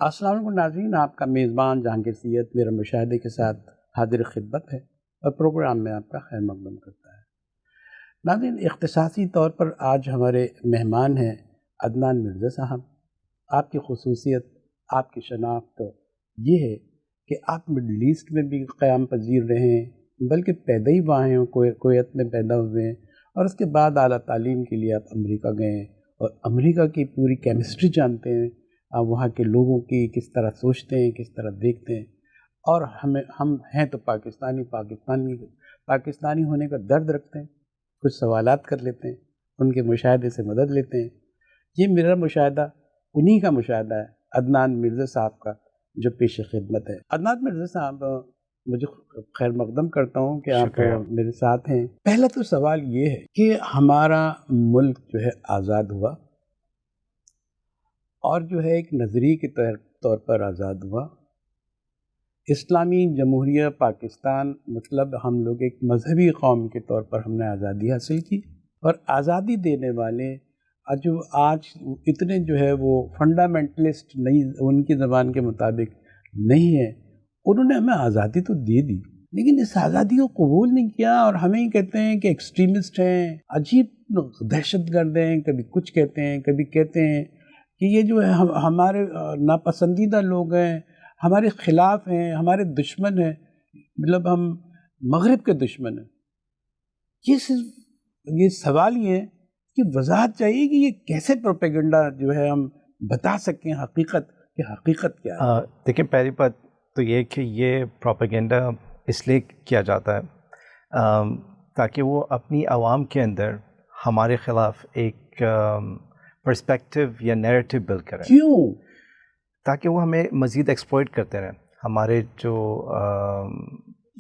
السلام علیکم ناظرین، آپ کا میزبان جہانگیر سید میرا مشاہدے کے ساتھ حاضر خدمت ہے اور پروگرام میں آپ کا خیر مقدم کرتا ہے۔ ناظرین، اختصاصی طور پر آج ہمارے مہمان ہیں عدنان مرزا صاحب۔ آپ کی خصوصیت، آپ کی شناخت یہ ہے کہ آپ مڈل ایسٹ میں بھی قیام پذیر رہے ہیں، بلکہ پیدا ہی وہاں ہیں، کویت میں پیدا ہوئے ہیں، اور اس کے بعد اعلیٰ تعلیم کے لیے آپ امریکہ گئے ہیں اور امریکہ کی پوری کیمسٹری جانتے ہیں، آپ وہاں کے لوگوں کی کس طرح سوچتے ہیں، کس طرح دیکھتے ہیں، اور ہم ہیں تو پاکستانی ہونے کا درد رکھتے ہیں، کچھ سوالات کر لیتے ہیں، ان کے مشاہدے سے مدد لیتے ہیں۔ یہ میرا مشاہدہ انہی کا مشاہدہ ہے، عدنان مرزا صاحب کا، جو پیش خدمت ہے۔ عدنان مرزا صاحب، مجھے خیر مقدم کرتا ہوں کہ آپ میرے ساتھ ہیں۔ پہلا تو سوال یہ ہے کہ ہمارا ملک جو ہے آزاد ہوا، اور جو ہے ایک نظریے کے طور پر آزاد ہوا۔ اسلامی جمہوریہ پاکستان مطلب ہم لوگ ایک مذہبی قوم کے طور پر ہم نے آزادی حاصل کی، اور آزادی دینے والے جو آج اتنے جو ہے وہ فنڈامنٹلسٹ نہیں، ان کی زبان کے مطابق نہیں ہے، انہوں نے ہمیں آزادی تو دے دی، لیکن اس آزادی کو قبول نہیں کیا، اور ہمیں ہی کہتے ہیں کہ ایکسٹریمسٹ ہیں، عجیب دہشت گرد ہیں، کبھی کچھ کہتے ہیں، کبھی کہتے ہیں کہ یہ جو ہے ہمارے ناپسندیدہ لوگ ہیں، ہمارے خلاف ہیں، ہمارے دشمن ہیں، مطلب ہم مغرب کے دشمن ہیں۔ یہ سوال یہ ہے کہ وضاحت چاہیے کہ یہ کیسے پروپیگنڈا جو ہے ہم بتا سکیں حقیقت کیا ہے۔ دیکھیں، پہلی بات تو یہ کہ یہ پروپیگنڈا اس لیے کیا جاتا ہے تاکہ وہ اپنی عوام کے اندر ہمارے خلاف ایک پرسپیکٹیو یا نیریٹو بلڈ کریں۔ کیوں؟ تاکہ وہ ہمیں مزید ایکسپلائٹ کرتے رہیں،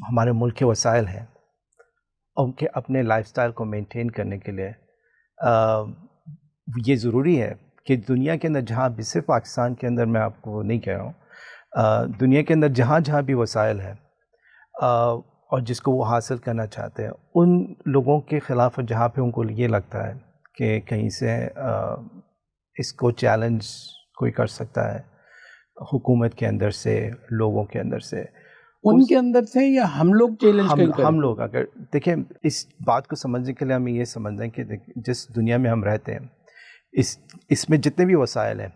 ہمارے ملک کے وسائل ہیں، ان کے اپنے لائف سٹائل کو مینٹین کرنے کے لیے یہ ضروری ہے کہ دنیا کے اندر جہاں بھی، صرف پاکستان کے اندر میں آپ کو نہیں کہہ رہا ہوں، دنیا کے اندر جہاں بھی وسائل ہیں اور جس کو وہ حاصل کرنا چاہتے ہیں، ان لوگوں کے خلاف جہاں پہ ان کو یہ لگتا ہے کہ کہیں سے اس کو چیلنج کوئی کر سکتا ہے، حکومت کے اندر سے، لوگوں کے اندر سے، ان کے اندر سے، یا ہم لوگ چیلنج ہم لوگ اگر دیکھیں اس بات کو سمجھنے کے لیے ہمیں یہ سمجھنا ہے کہ جس دنیا میں ہم رہتے ہیں، اس میں جتنے بھی وسائل ہیں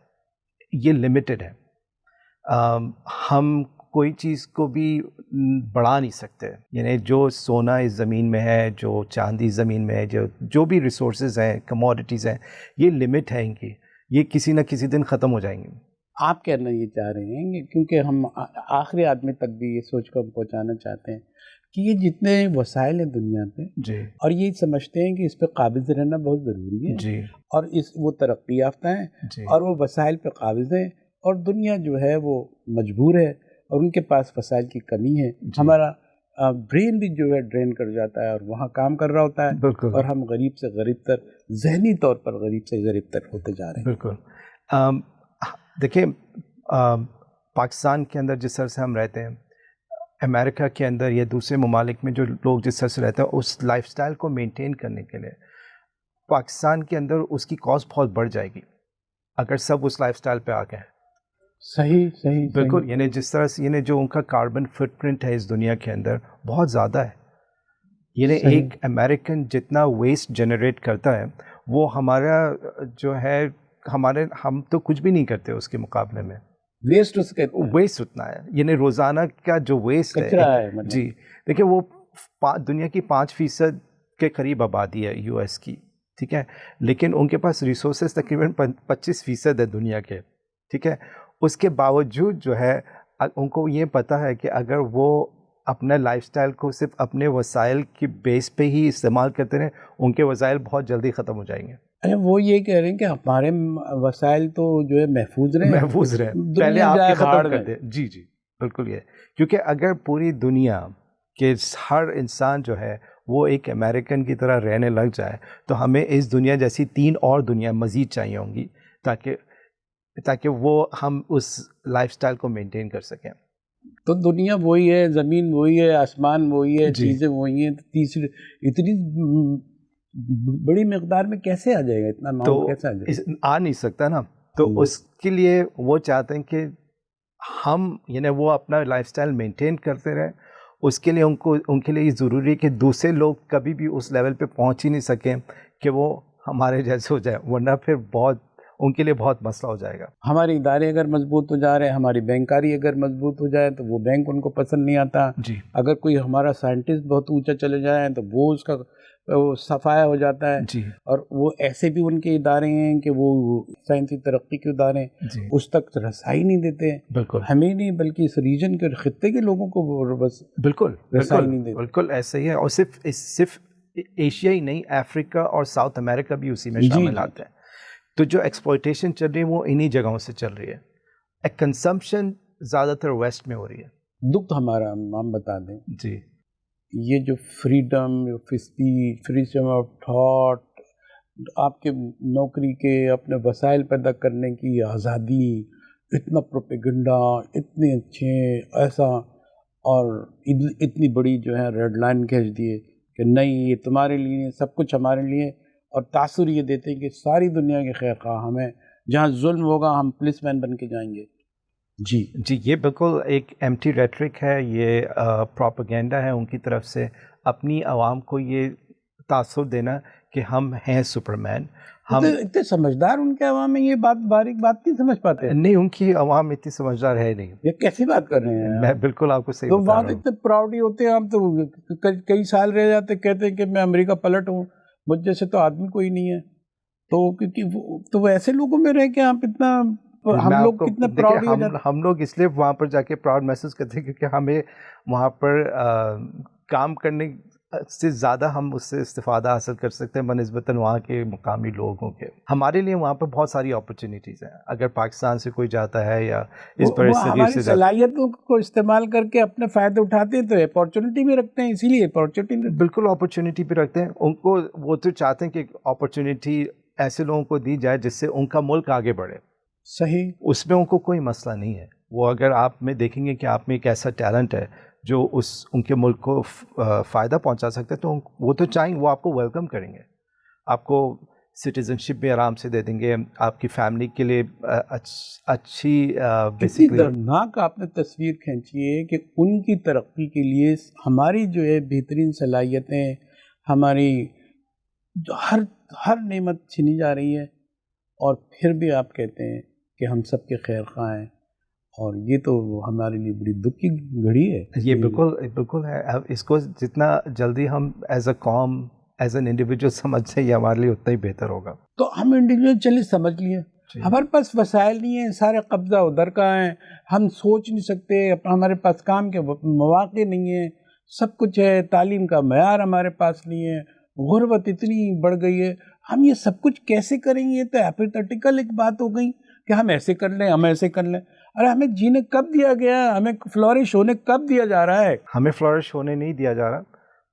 یہ لمیٹڈ ہے، ہم کوئی چیز کو بھی بڑھا نہیں سکتے، یعنی جو سونا اس زمین میں ہے، جو چاندی زمین میں ہے، جو بھی ریسورسز ہیں، کموڈٹیز ہیں، یہ لمٹ ہے ان کی، یہ کسی نہ کسی دن ختم ہو جائیں گے۔ آپ کہنا یہ چاہ رہے ہیں کیونکہ ہم آخری آدمی تک بھی یہ سوچ کر پہنچانا چاہتے ہیں کہ یہ جتنے وسائل ہیں دنیا پہ، جی، اور یہ سمجھتے ہیں کہ اس پہ قابض رہنا بہت ضروری ہے، جی، اور وہ ترقی یافتہ ہیں، جی، اور وہ وسائل پہ قابض ہیں، اور دنیا جو ہے وہ مجبور ہے، اور ان کے پاس وسائل کی کمی ہے، ہمارا برین بھی جو ہے ڈرین کر جاتا ہے اور وہاں کام کر رہا ہوتا ہے، بالکل، اور ہم غریب سے غریب تر، ذہنی طور پر غریب سے غریب تر ہوتے جا رہے ہیں۔ بالکل۔ دیکھیں، پاکستان کے اندر جس طرح سے ہم رہتے ہیں، امریکہ کے اندر یا دوسرے ممالک میں جو لوگ جس طرح سے رہتے ہیں، اس لائف سٹائل کو مینٹین کرنے کے لیے پاکستان کے اندر اس کی کاسٹ بہت بڑھ جائے گی اگر سب اس لائف سٹائل پہ آ گئے۔ صحیح بالکل، یعنی جس طرح سے جو ان کا کاربن فٹ پرنٹ ہے اس دنیا کے اندر بہت زیادہ ہے، یعنی ایک امریکن جتنا ویسٹ جنریٹ کرتا ہے وہ ہمارا جو ہے ہم تو کچھ بھی نہیں کرتے اس کے مقابلے میں، ویسٹ اتنا ہے، یعنی روزانہ کا جو ویسٹ ہے، جی دیکھیں وہ دنیا کی 5% کے قریب آبادی ہے یو ایس کی، ٹھیک ہے، لیکن ان کے پاس ریسورسز تقریباً 25% ہے دنیا کے، ٹھیک ہے، اس کے باوجود جو ہے ان کو یہ پتہ ہے کہ اگر وہ اپنا لائف سٹائل کو صرف اپنے وسائل کی بیس پہ ہی استعمال کرتے رہیں، ان کے وسائل بہت جلدی ختم ہو جائیں گے۔ وہ یہ کہہ رہے ہیں کہ ہمارے وسائل تو جو ہے محفوظ رہیں، پہلے آپ کے ختم کر دیں۔ جی جی بالکل، یہ کیونکہ اگر پوری دنیا کے ہر انسان جو ہے وہ ایک امریکن کی طرح رہنے لگ جائے تو ہمیں اس دنیا جیسی 3 اور دنیا مزید چاہیے ہوں گی تاکہ وہ ہم اس لائف سٹائل کو مینٹین کر سکیں۔ تو دنیا وہی ہے، زمین وہی ہے، آسمان وہی ہے، چیزیں وہی ہیں، تیسری اتنی بڑی مقدار میں کیسے آ جائے گا؟ اتنا اماؤنٹ کیسے آ جائے گا؟ آ نہیں سکتا نا، تو اس کے لیے وہ چاہتے ہیں کہ ہم یعنی وہ اپنا لائف سٹائل مینٹین کرتے رہیں. اس کے لیے ان کے لیے یہ ضروری ہے کہ دوسرے لوگ کبھی بھی اس لیول پہ پہنچ ہی نہیں سکیں کہ وہ ہمارے جیسے ہو جائے, ورنہ پھر ان کے لیے بہت مسئلہ ہو جائے گا. ہمارے ادارے اگر مضبوط ہو جا رہے ہیں, ہماری بینکاری اگر مضبوط ہو جائے تو وہ بینک ان کو پسند نہیں آتا. جی. اگر کوئی ہمارا سائنٹسٹ بہت اونچا چلے جائے تو وہ اس کا صفایا ہو جاتا ہے. جی. اور وہ ایسے بھی ان کے ادارے ہیں کہ وہ سائنسی ترقی کے ادارے ہیں, جی. اس تک رسائی نہیں دیتے. بالکل ہمیں نہیں بلکہ اس ریجن کے خطے کے لوگوں کو وہ بس بالکل رسائی نہیں دیتے. بالکل ایسے ہی ہے. اور صرف ایشیا ہی نہیں, افریقہ اور ساؤتھ امریکہ بھی اسی میں شامل آتے ہیں. تو جو ایکسپلائٹیشن چل رہی ہے وہ انہی جگہوں سے چل رہی ہے. کنزمپشن زیادہ تر ویسٹ میں ہو رہی ہے. دکھ ہمارا ہم بتا دیں. جی. یہ جو freedom of speech, freedom of thought, آپ کے نوکری کے اپنے وسائل پیدا کرنے کی آزادی, اتنا پروپیگنڈا, اتنے اچھے ایسا, اور اتنی بڑی جو ہے ریڈ لائن کھینچ دیے کہ نہیں یہ تمہارے لیے, سب کچھ ہمارے لیے, اور تاثر یہ دیتے ہیں کہ ساری دنیا کے خیر خواہ ہمیں, جہاں ظلم ہوگا ہم پولیس مین بن کے جائیں گے. جی جی. یہ بالکل ایک ایمٹی ریٹرک ہے, یہ پروپیگنڈا ہے ان کی طرف سے, اپنی عوام کو یہ تاثر دینا کہ ہم ہیں سپرمین. ہم اتنے سمجھدار ان کے عوام میں یہ بات باریک بات نہیں سمجھ پاتے. نہیں, ان کی عوام اتنی سمجھدار ہے نہیں. یہ کیسی بات کر رہے ہیں؟ میں بالکل آپ کو صحیح تو بتا وہاں رہا ہوں. اتنے پراؤڈی ہوتے ہیں ہم تو کئی سال رہ جاتے, کہتے ہیں کہ میں امریکہ پلٹ ہوں, مجھ جیسے تو آدمی کوئی نہیں ہے. تو کیونکہ تو ایسے لوگوں میں رہ کے آپ اتنا, ہم لوگ کتنا پراؤڈ ہو جاتے ہیں. ہم لوگ اس لیے وہاں پر جا کے پراؤڈ محسوس کرتے ہیں کیونکہ ہمیں وہاں پر کام کرنے سے زیادہ ہم اس سے استفادہ حاصل کر سکتے ہیں بنسبتاً وہاں کے مقامی لوگوں کے. ہمارے لیے وہاں پر بہت ساری اپرچونیٹیز ہیں. اگر پاکستان سے کوئی جاتا ہے یا اس پر ہماری صلاحیتوں کو استعمال کر کے اپنے فائدے اٹھاتے ہیں تو اپارچونیٹی بھی رکھتے ہیں, اسی لیے اپارچونیٹی بالکل اپرچونیٹی بھی رکھتے ہیں. ان کو وہ تو چاہتے ہیں کہ اپرچونیٹی ایسے لوگوں کو دی جائے جس سے ان کا ملک آگے بڑھے. صحیح, اس میں ان کو کوئی مسئلہ نہیں ہے. وہ اگر آپ میں دیکھیں گے کہ آپ میں ایک ایسا ٹیلنٹ ہے جو ان کے ملک کو فائدہ پہنچا سکتے ہیں تو وہ تو چاہیں, وہ آپ کو ویلکم کریں گے, آپ کو سٹیزن شپ بھی آرام سے دے دیں گے, آپ کی فیملی کے لیے اچھی بیسیکلی. دردناک آپ نے تصویر کھینچی ہے کہ ان کی ترقی کے لیے ہماری جو ہے بہترین صلاحیتیں, ہماری ہر نعمت چھینی جا رہی ہے, اور پھر بھی آپ کہتے ہیں کہ ہم سب کے خیر خواہ ہیں. اور یہ تو ہمارے لیے بڑی دکھ کی گھڑی ہے. یہ بالکل ہے. اب اس کو جتنا جلدی ہم ایز اے قوم, ایز این انڈیویجول سمجھ سے یہ ہمارے لیے اتنا ہی بہتر ہوگا. تو ہم انڈیویجول چلے سمجھ لیے, ہمارے پاس وسائل نہیں ہیں, سارے قبضہ ادھر کا ہے, ہم سوچ نہیں سکتے, ہمارے پاس کام کے مواقع نہیں ہیں, سب کچھ ہے, تعلیم کا معیار ہمارے پاس نہیں ہے, غربت اتنی بڑھ گئی ہے, ہم یہ سب کچھ کیسے کریں گے؟ تو ہائپوتھیٹیکل ایک بات ہو گئی کہ ہم ایسے کر لیں, ہم ایسے کر لیں. ارے ہمیں جینے کب دیا گیا؟ ہمیں فلورش ہونے کب دیا جا رہا ہے؟ ہمیں فلورش ہونے نہیں دیا جا رہا.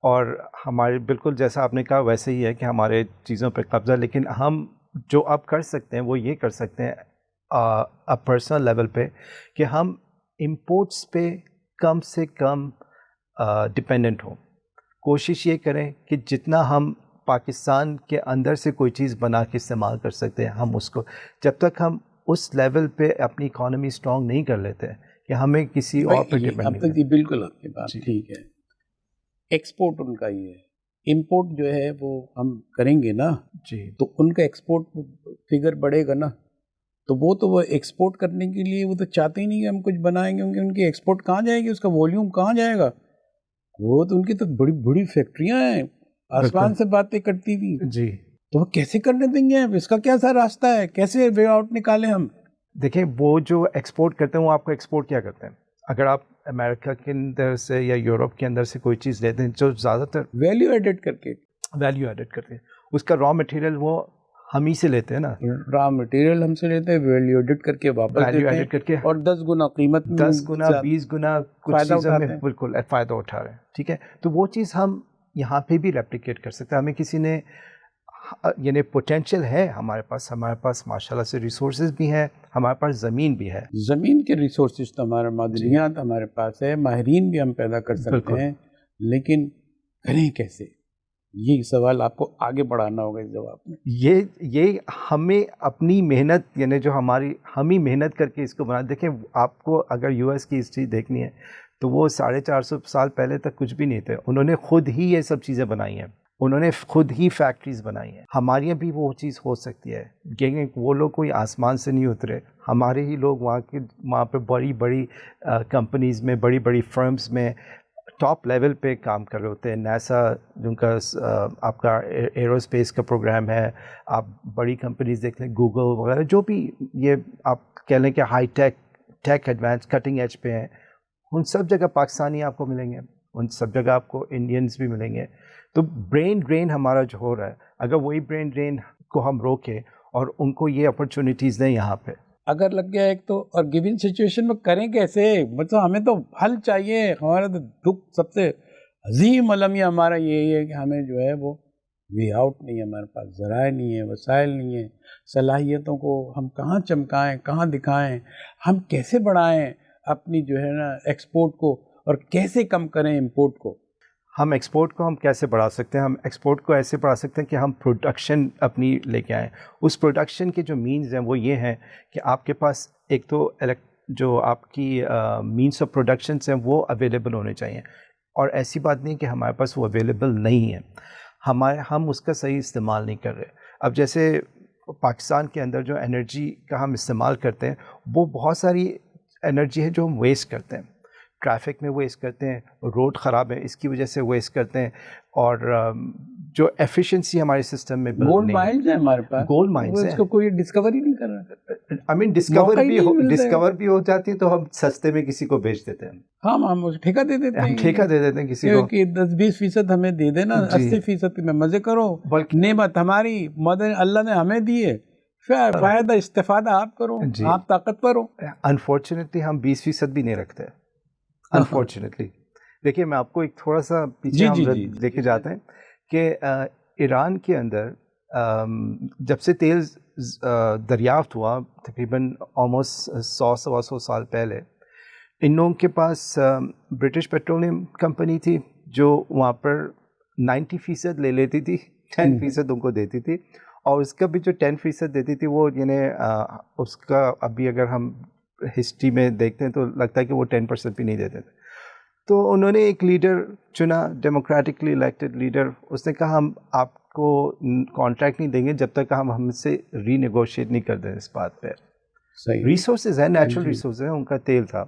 اور ہمارے بالکل جیسا آپ نے کہا ویسے ہی ہے کہ ہمارے چیزوں پہ قبضہ. لیکن ہم جو اب کر سکتے ہیں وہ یہ کر سکتے ہیں پرسنل لیول پہ کہ ہم امپورٹس پہ کم سے کم ڈپینڈنٹ ہوں. کوشش یہ کریں کہ جتنا ہم پاکستان کے اندر سے کوئی چیز بنا کے استعمال کر سکتے ہیں ہم اس کو, جب تک ہم اس لیول پہ اپنی اکانومی اسٹرانگ نہیں کر لیتے کہ ہمیں کسی اور پہ ڈپینڈ نہیں. بالکل آپ کی بات ٹھیک ہے. ایکسپورٹ ان کا ہی ہے, امپورٹ جو ہے وہ ہم کریں گے نا جی, تو ان کا ایکسپورٹ فگر بڑھے گا نا. تو وہ ایکسپورٹ کرنے کے لیے وہ تو چاہتے ہی نہیں کہ ہم کچھ بنائیں گے. ان کی ایکسپورٹ کہاں جائے گی, اس کا والیوم کہاں جائے گا؟ وہ تو ان کی تو بڑی بڑی فیکٹریاں ہیں آسمان سے باتیں کرتی ہوئی. جی, تو وہ کیسے کرنے دیں گے؟ اس کا کیا سا راستہ ہے, کیسے وے آؤٹ نکالیں ہم؟ دیکھیں وہ جو ایکسپورٹ کرتے ہیں وہ آپ کو ایکسپورٹ کیا کرتے ہیں. اگر آپ امریکہ کے اندر سے یا یورپ کے اندر سے کوئی چیز لیتے ہیں جو زیادہ تر ویلیو ایڈڈ کر کے, ویلیو ایڈڈ کرتے ہیں, اس کا را مٹیریل وہ ہم ہی سے لیتے ہیں نا. را مٹیریل ہم سے لیتے ہیں, ویلیو ایڈٹ کر کے واپس دیتے ہیں, اور 10 گنا قیمت, 10 گنا 20 گنا کچھ چیزوں میں بالکل فائدہ اٹھا رہے ہیں. ٹھیک ہے, تو وہ چیز ہم یہاں پہ بھی ریپلیکیٹ کر سکتے ہیں. ہمیں کسی نے یعنی پوٹینشیل ہے ہمارے پاس ماشاءاللہ سے ریسورسز بھی ہیں, ہمارے پاس زمین بھی ہے. زمین کے ریسورسز تو ہمارے معدنیات ہمارے پاس ہے, ماہرین بھی ہم پیدا کر سکتے ہیں, لیکن کریں کیسے؟ یہ سوال آپ کو آگے بڑھانا ہوگا اس جواب میں. یہ ہمیں اپنی محنت یعنی جو ہم ہی محنت کر کے اس کو بنا. دیکھیں آپ کو اگر یو ایس کی ہسٹری دیکھنی ہے تو وہ 450 سال پہلے تک کچھ بھی نہیں تھے. انہوں نے خود ہی یہ سب چیزیں بنائی ہیں, انہوں نے خود ہی فیکٹریز بنائی ہیں. ہمارے یہاں بھی وہ چیز ہو سکتی ہے کہ وہ لوگ کوئی آسمان سے نہیں اترے, ہمارے ہی لوگ وہاں پہ بڑی بڑی کمپنیز میں, بڑی بڑی فرمز میں ٹاپ لیول پہ کام کر رہے ہوتے ہیں. ناسا جن کا آپ کا ایرو اسپیس کا پروگرام ہے, آپ بڑی کمپنیز دیکھ لیں, گوگل وغیرہ, جو بھی یہ آپ کہہ لیں کہ high tech advance cutting edge پہ ہیں, ان سب جگہ پاکستانی آپ کو ملیں گے, ان سب جگہ آپ کو انڈینز بھی ملیں گے. تو برین ڈرین ہمارا جو ہو رہا ہے, اگر وہی برین ڈرین کو ہم روکیں اور ان کو یہ اپرچونیٹیز دیں یہاں پہ, اگر لگ گیا ایک تو, اور گیون سچویشن میں کریں کیسے؟ مطلب ہمیں تو حل چاہیے. ہمارا تو دکھ سب سے عظیم المیہ ہمارا یہی ہے کہ ہمیں جو ہے وہ وے آؤٹ نہیں ہے, ہمارے پاس ذرائع نہیں ہے, وسائل نہیں ہیں, صلاحیتوں کو ہم کہاں چمکائیں, کہاں دکھائیں, ہم کیسے بڑھائیں اپنی جو ہے نا ایکسپورٹ کو, اور کیسے کم کریں امپورٹ کو. ہم ایکسپورٹ کو ہم کیسے بڑھا سکتے ہیں؟ ہم ایکسپورٹ کو ایسے بڑھا سکتے ہیں کہ ہم پروڈکشن اپنی لے کے آئیں. اس پروڈکشن کے جو مینز ہیں وہ یہ ہیں کہ آپ کے پاس ایک تو جو آپ کی مینس آف پروڈکشنس ہیں وہ اویلیبل ہونے چاہیے, اور ایسی بات نہیں کہ ہمارے پاس وہ اویلیبل نہیں ہے, ہم اس کا صحیح استعمال نہیں کر رہے. اب جیسے پاکستان کے اندر جو انرجی کا ہم استعمال کرتے ہیں وہ بہت ساری انرجی ہے جو ہم ویسٹ کرتے ہیں. ٹریفک میں ویسٹ کرتے ہیں, روڈ خراب ہے اس کی وجہ سے ویسٹ کرتے ہیں, اور جو ایفیشنسی ہمارے سسٹم میں گولڈ مائنز ہیں ہمارے پاس, گولڈ مائنز ہیں, اس کو کوئی ڈسکوری نہیں کر رہا. آئی مین ڈسکور بھی ہو جاتی ہے تو ہم سستے میں کسی کو بیچ دیتے ہیں. ہم ٹھیکہ دے دیتے ہیں, ہم ٹھیکہ دے دیتے ہیں کسی کو کہ 10-20% ہمیں دے دینا, 80% میں مزے کرو, نعمت ہماری مدد اللہ نے ہمیں دی ہے, فائدہ استفادہ آپ کرو, آپ طاقتور ہو. انفارچونیٹلی ہم 20% بھی نہیں رکھتے انفارچونیٹلی. دیکھیے میں آپ کو ایک تھوڑا سا پیچھے لے کے جاتے ہیں کہ ایران کے اندر جب سے تیل دریافت ہوا تقریباً آلموسٹ 100 سال پہلے, ان لوگوں کے پاس برٹش پیٹرولیم کمپنی تھی جو وہاں پر 90% لے لیتی تھی, 10% ان کو دیتی تھی, اور اس کا بھی جو 10% دیتی تھی وہ یعنی اس کا ابھی اگر ہم ہسٹری میں دیکھتے ہیں تو لگتا ہے کہ وہ 10% بھی نہیں دیتے تھے. تو انہوں نے ایک لیڈر چنا, ڈیموکریٹکلی الیکٹڈ لیڈر, اس نے کہا ہم آپ کو کانٹریکٹ نہیں دیں گے جب تک ہم سے ری نیگوشیٹ نہیں کر دیں اس بات پہ. ریسورسز ہیں, نیچرل ریسورسز ہیں, ان کا تیل تھا,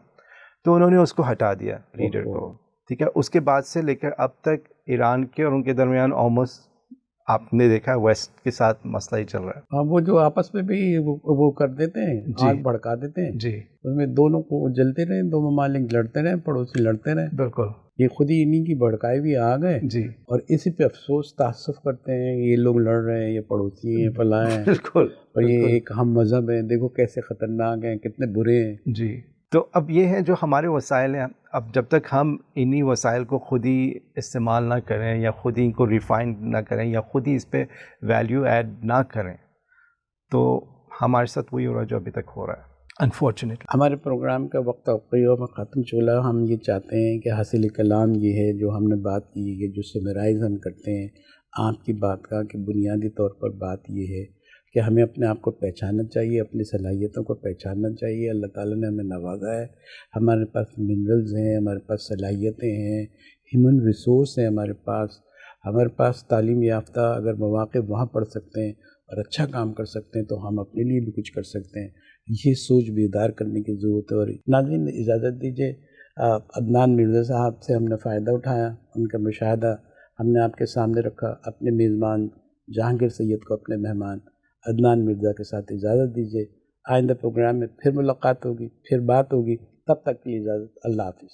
تو انہوں نے اس کو ہٹا دیا لیڈر کو. ٹھیک ہے, اس کے بعد سے لے کر اب تک ایران کے اور ان کے درمیان آلموسٹ آپ نے دیکھا ویسٹ کے ساتھ مسئلہ ہی چل رہا ہے. ہاں, وہ جو آپس میں بھی وہ کر دیتے ہیں, آگ بھڑکا دیتے ہیں, جی, اس میں دونوں کو جلتے رہے, دو ممالک لڑتے رہے, پڑوسی لڑتے رہے. بالکل, یہ خود ہی انہی کی بھڑکائی بھی آ گئے. جی, اور اسی پہ افسوس تعصب کرتے ہیں, یہ لوگ لڑ رہے ہیں, یہ پڑوسی ہیں, فلاں ہیں. بالکل, اور یہ ایک ہم مذہب ہیں, دیکھو کیسے خطرناک ہیں, کتنے برے ہیں. جی. تو اب یہ ہے جو ہمارے وسائل ہیں, اب جب تک ہم انہی وسائل کو خود ہی استعمال نہ کریں, یا خود ہی ان کو ریفائن نہ کریں, یا خود ہی اس پہ ویلیو ایڈ نہ کریں, تو ہمارے ساتھ وہی ہو رہا ہے جو ابھی تک ہو رہا ہے انفارچونیٹلی. ہمارے پروگرام کا وقت اوقیوں میں ختم چلا. ہم یہ چاہتے ہیں کہ حاصل کلام یہ ہے جو ہم نے بات کی, یہ جو سمرائز ہم کرتے ہیں آپ کی بات کا, کہ بنیادی طور پر بات یہ ہے کہ ہمیں اپنے آپ کو پہچاننا چاہیے, اپنی صلاحیتوں کو پہچاننا چاہیے. اللہ تعالیٰ نے ہمیں نوازا ہے, ہمارے پاس منرلز ہیں, ہمارے پاس صلاحیتیں ہیں, ہیومن ریسورس ہیں ہمارے پاس تعلیم یافتہ اگر مواقع وہاں پڑھ سکتے ہیں اور اچھا کام کر سکتے ہیں تو ہم اپنے لیے بھی کچھ کر سکتے ہیں. یہ سوچ بیدار کرنے کی ضرورت ہے. اور ناظرین اجازت دیجیے, عدنان مرزا صاحب سے ہم نے فائدہ اٹھایا, ان کا مشاہدہ ہم نے آپ کے سامنے رکھا. اپنے میزبان جہانگیر سید کو اپنے مہمان عدنان مرزا کے ساتھ اجازت دیجیے. آئندہ پروگرام میں پھر ملاقات ہوگی, پھر بات ہوگی. تب تک کی اجازت, اللہ حافظ.